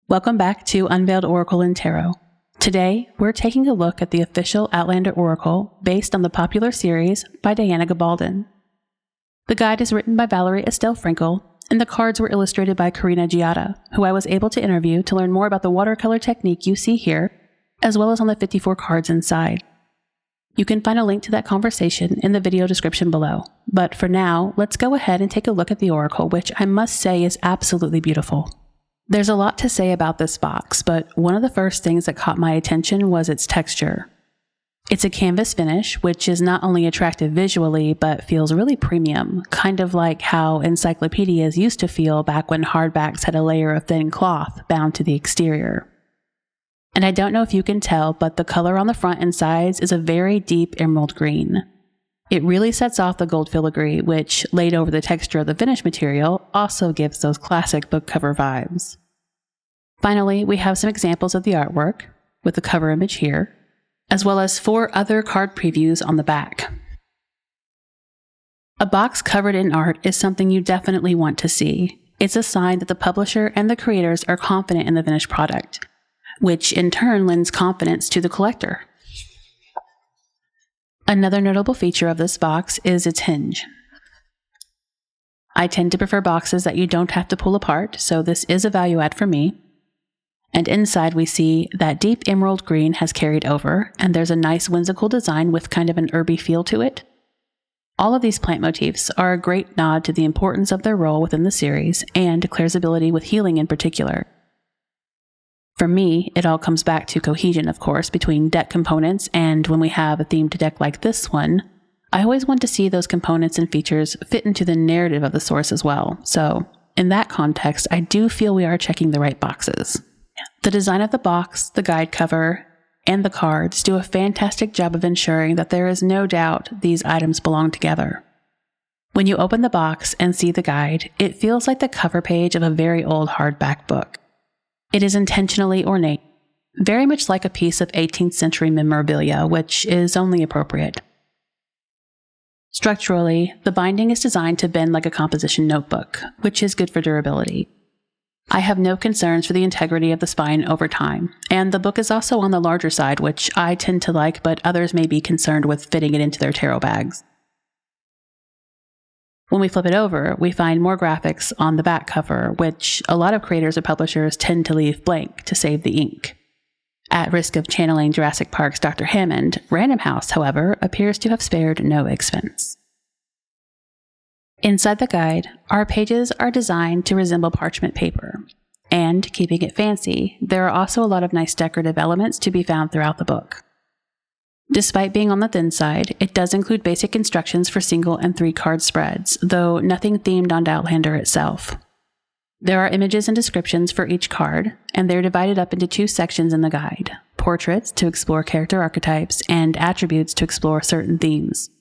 Welcome back to Unveiled Oracle and Tarot. Today, we're taking a look at the official Outlander Oracle based on the popular series by Diana Gabaldon. The guide is written by Valerie Estelle Frankel, and the cards were illustrated by Karina Giada, who I was able to interview to learn more about the watercolor technique you see here, as well as on the 54 cards inside. You can find a link to that conversation in the video description below. But for now, let's go ahead and take a look at the Oracle, which I must say is absolutely beautiful. There's a lot to say about this box, but one of the first things that caught my attention was its texture. It's a canvas finish, which is not only attractive visually, but feels really premium, kind of like how encyclopedias used to feel back when hardbacks had a layer of thin cloth bound to the exterior. And I don't know if you can tell, but the color on the front and sides is a very deep emerald green. It really sets off the gold filigree, which, laid over the texture of the finish material, also gives those classic book cover vibes. Finally, we have some examples of the artwork, with the cover image here, as well as 4 other card previews on the back. A box covered in art is something you definitely want to see. It's a sign that the publisher and the creators are confident in the finished product, which in turn lends confidence to the collector. Another notable feature of this box is its hinge. I tend to prefer boxes that you don't have to pull apart, so this is a value add for me. And inside we see that deep emerald green has carried over, and there's a nice whimsical design with kind of an herby feel to it. All of these plant motifs are a great nod to the importance of their role within the series, and Claire's ability with healing in particular. For me, it all comes back to cohesion, of course, between deck components, and when we have a themed deck like this one, I always want to see those components and features fit into the narrative of the source as well. So, in that context, I do feel we are checking the right boxes. The design of the box, the guide cover, and the cards do a fantastic job of ensuring that there is no doubt these items belong together. When you open the box and see the guide, it feels like the cover page of a very old hardback book. It is intentionally ornate, very much like a piece of 18th century memorabilia, which is only appropriate. Structurally, the binding is designed to bend like a composition notebook, which is good for durability. I have no concerns for the integrity of the spine over time, and the book is also on the larger side, which I tend to like, but others may be concerned with fitting it into their tarot bags. When we flip it over, we find more graphics on the back cover, which a lot of creators or publishers tend to leave blank to save the ink. At risk of channeling Jurassic Park's Dr. Hammond, Random House, however, appears to have spared no expense. Inside the guide, our pages are designed to resemble parchment paper, and keeping it fancy, there are also a lot of nice decorative elements to be found throughout the book. Despite being on the thin side, it does include basic instructions for single and 3 card spreads, though nothing themed on Outlander itself. There are images and descriptions for each card, and they're divided up into 2 sections in the guide: portraits to explore character archetypes and attributes to explore certain themes.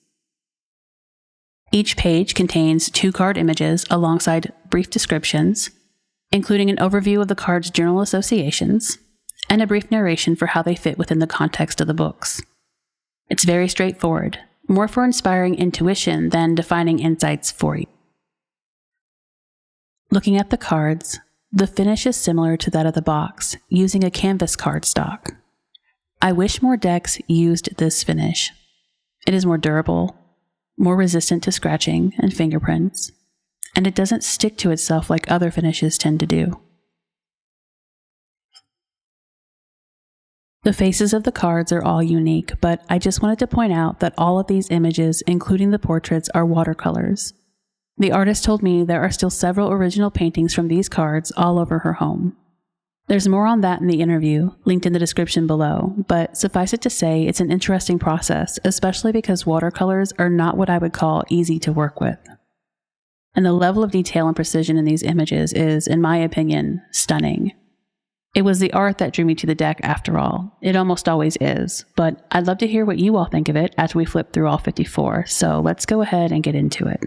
Each page contains 2 card images alongside brief descriptions, including an overview of the card's journal associations, and a brief narration for how they fit within the context of the books. It's very straightforward, more for inspiring intuition than defining insights for you. Looking at the cards, the finish is similar to that of the box, using a canvas cardstock. I wish more decks used this finish. It is more durable, more resistant to scratching and fingerprints, and it doesn't stick to itself like other finishes tend to do. The faces of the cards are all unique, but I just wanted to point out that all of these images, including the portraits, are watercolors. The artist told me there are still several original paintings from these cards all over her home. There's more on that in the interview, linked in the description below, but suffice it to say it's an interesting process, especially because watercolors are not what I would call easy to work with. And the level of detail and precision in these images is, in my opinion, stunning. It was the art that drew me to the deck after all. It almost always is, but I'd love to hear what you all think of it after we flip through all 54, so let's go ahead and get into it.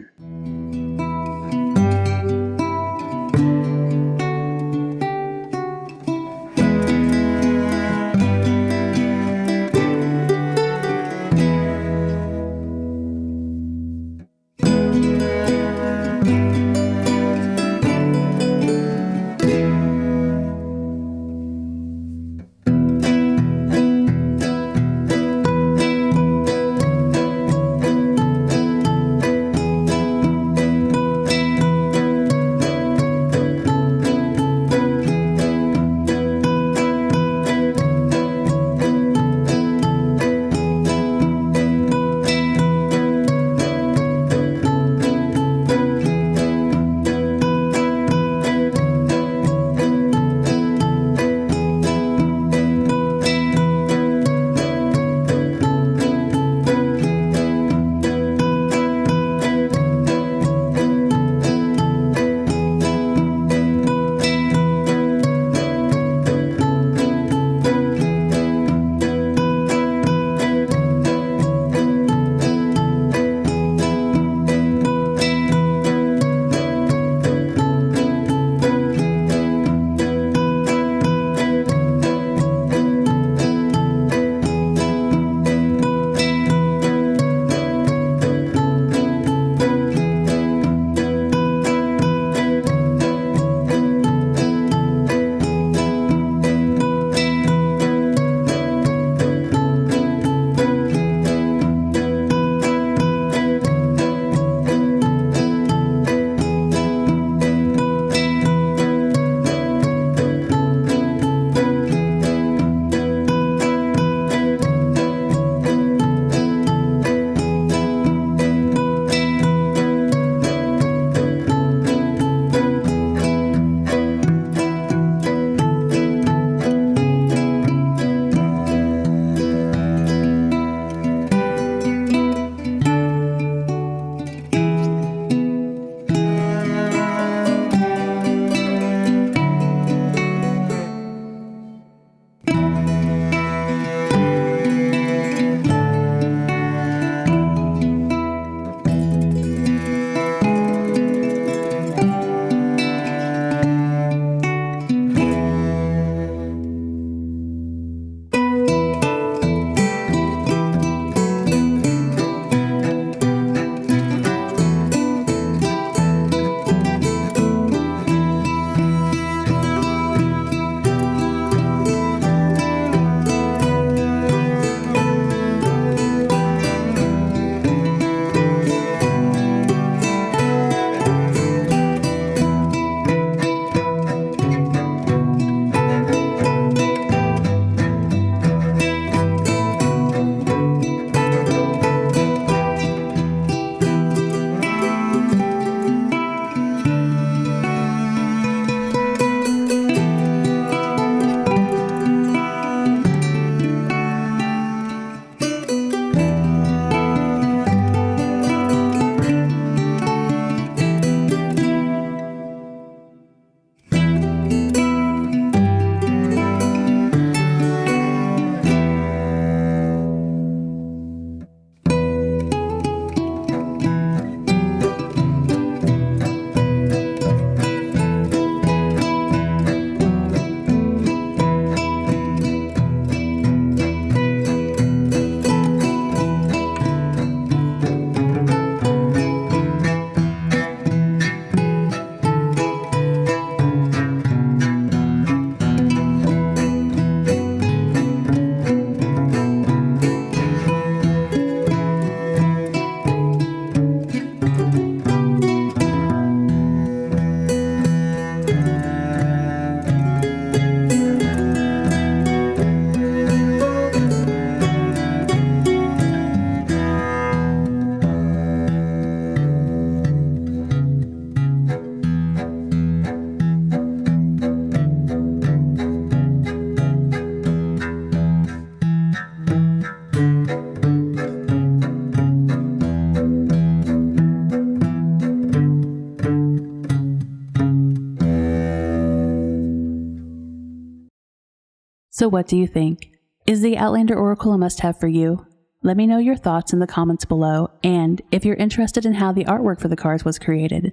So what do you think? Is the Outlander Oracle a must-have for you? Let me know your thoughts in the comments below, and if you're interested in how the artwork for the cards was created.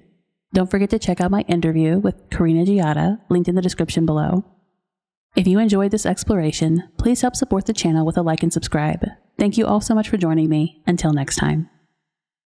Don't forget to check out my interview with Karina Giada, linked in the description below. If you enjoyed this exploration, please help support the channel with a like and subscribe. Thank you all so much for joining me. Until next time.